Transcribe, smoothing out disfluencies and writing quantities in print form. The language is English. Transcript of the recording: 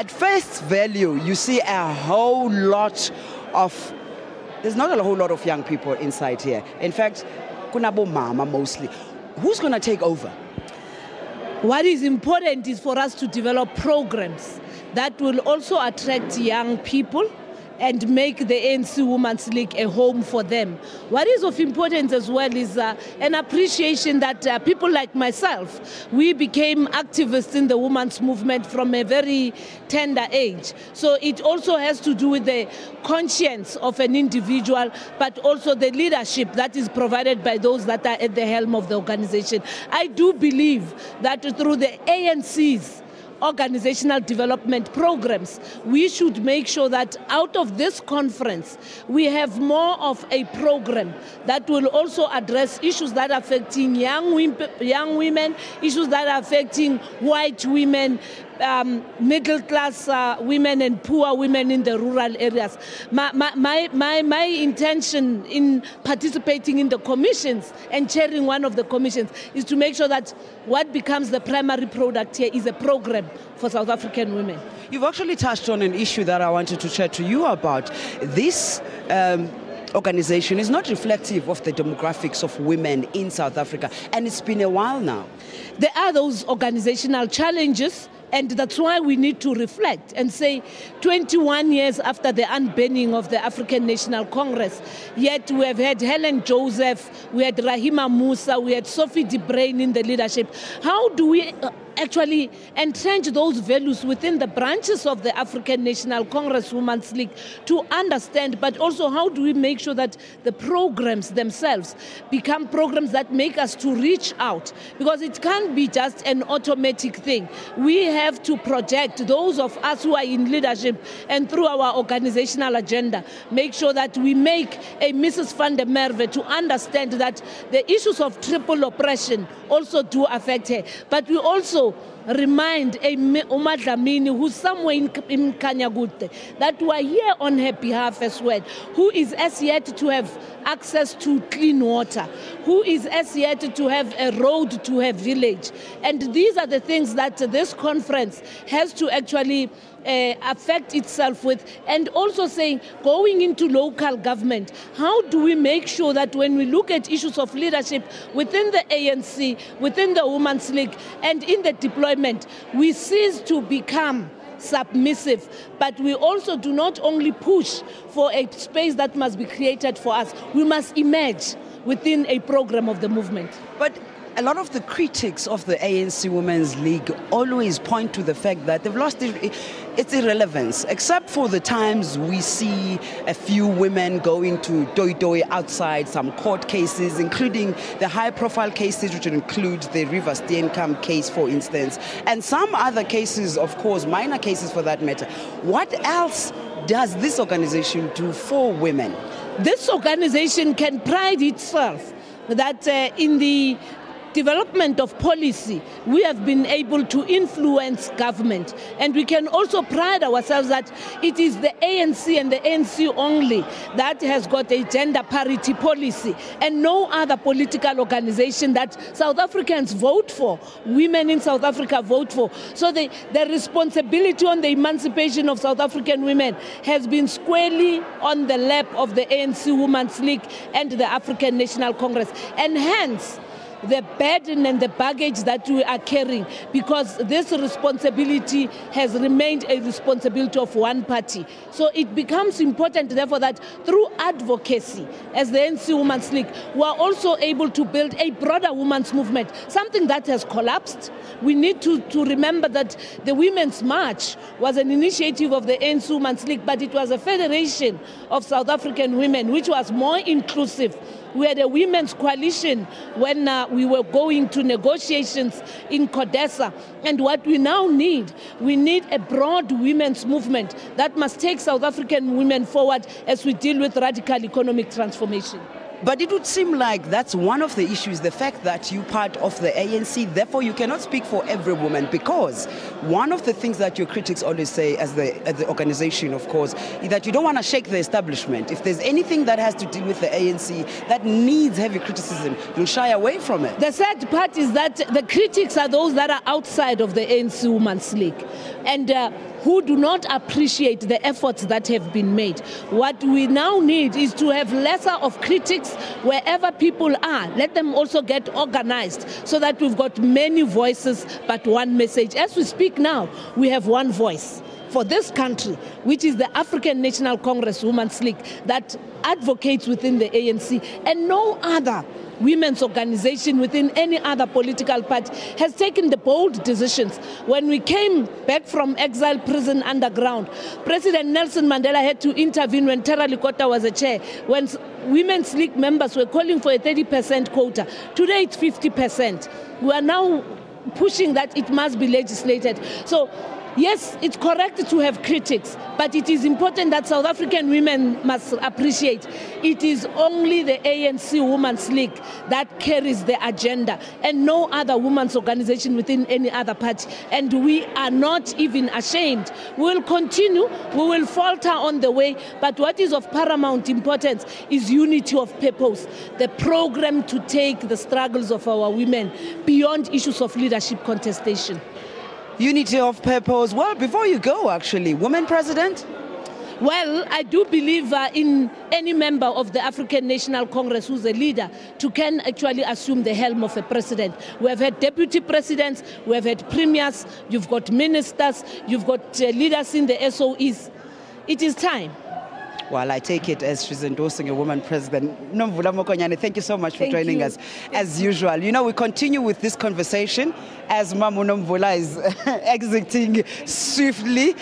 At first value, you see a whole lot of, there's not a whole lot of young people inside here. In fact, kunabo mama mostly. Who's going to take over? What is important is for us to develop programs that will also attract young people and make the ANC Women's League a home for them. What is of importance as well is an appreciation that people like myself, we became activists in the women's movement from a very tender age. So it also has to do with the conscience of an individual, but also the leadership that is provided by those that are at the helm of the organization. I do believe that through the ANC's organizational development programs, we should make sure that out of this conference, we have more of a program that will also address issues that are affecting young women, issues that are affecting white women, middle class women and poor women in the rural areas. My intention in participating in the commissions and chairing one of the commissions is to make sure that what becomes the primary product here is a program for South African women. You've actually touched on an issue that I wanted to chat to you about. This organization is not reflective of the demographics of women in South Africa, and it's been a while now. There are those organizational challenges, and that's why we need to reflect and say 21 years after the unbanning of the African National Congress, yet we have had Helen Joseph, we had Rahima Musa, we had Sophie de Bruyn in the leadership. How do we actually entrench those values within the branches of the African National Congress Women's League to understand, but also how do we make sure that the programs themselves become programs that make us to reach out? Because it can't be just an automatic thing. We have to project those of us who are in leadership and through our organizational agenda, make sure that we make a Mrs. van der Merwe to understand that the issues of triple oppression also do affect her. But we also remind a Uma Dlamini, who's somewhere in Kanyagute, that we are here on her behalf as well, who is as yet to have access to clean water, who is as yet to have a road to her village. And these are the things that this conference has to actually affect itself with, and also saying, going into local government, how do we make sure that when we look at issues of leadership within the ANC, within the Women's League, and in the deployment, we cease to become submissive, but we also do not only push for a space that must be created for us, we must emerge within a program of the movement. But a lot of the critics of the ANC Women's League always point to the fact that they've lost its irrelevance, except for the times we see a few women going to doi outside some court cases, including the high-profile cases, which include the River Steenkamp case, for instance, and some other cases, of course, minor cases for that matter. What else does this organization do for women? This organization can pride itself that in the development of policy, we have been able to influence government. And we can also pride ourselves that it is the ANC and the ANC only that has got a gender parity policy, and no other political organization that South Africans vote for, women in South Africa vote for. So the responsibility on the emancipation of South African women has been squarely on the lap of the ANC Women's League and the African National Congress. And hence, the burden and the baggage that we are carrying, because this responsibility has remained a responsibility of one party. So it becomes important, therefore, that through advocacy, as the ANC Women's League, we are also able to build a broader women's movement, something that has collapsed. We need to remember that the Women's March was an initiative of the ANC Women's League, but it was a federation of South African women, which was more inclusive. We had a women's coalition when we were going to negotiations in CODESA. And what we now need, we need a broad women's movement that must take South African women forward as we deal with radical economic transformation. But it would seem like that's one of the issues, the fact that you're part of the ANC, therefore you cannot speak for every woman, because one of the things that your critics always say as the organization, of course, is that you don't want to shake the establishment. If there's anything that has to do with the ANC that needs heavy criticism, you'll shy away from it. The sad part is that the critics are those that are outside of the ANC Women's League. and who do not appreciate the efforts that have been made. What we now need is to have lesser of critics wherever people are. Let them also get organized so that we've got many voices but one message. As we speak now, we have one voice for this country, which is the African National Congress Women's League, that advocates within the ANC, and no other women's organization within any other political party has taken the bold decisions. When we came back from exile prison underground, President Nelson Mandela had to intervene when Tera Likota was a chair, when Women's League members were calling for a 30% quota. Today it's 50%. We are now pushing that it must be legislated. So yes, it's correct to have critics, but it is important that South African women must appreciate it is only the ANC Women's League that carries the agenda and no other women's organization within any other party. And we are not even ashamed. We will continue, we will falter on the way, but what is of paramount importance is unity of purpose, the program to take the struggles of our women beyond issues of leadership contestation. Unity of purpose. Well, before you go, actually, woman president? Well, I do believe in any member of the African National Congress who's a leader to can actually assume the helm of a president. We have had deputy presidents, we have had premiers, you've got ministers, you've got leaders in the SOEs. It is time. Well, I take it as she's endorsing a woman president. Nomvula Mokonyane, thank you so much for joining us. As usual, you know, we continue with this conversation as Mamu Nomvula is exiting swiftly.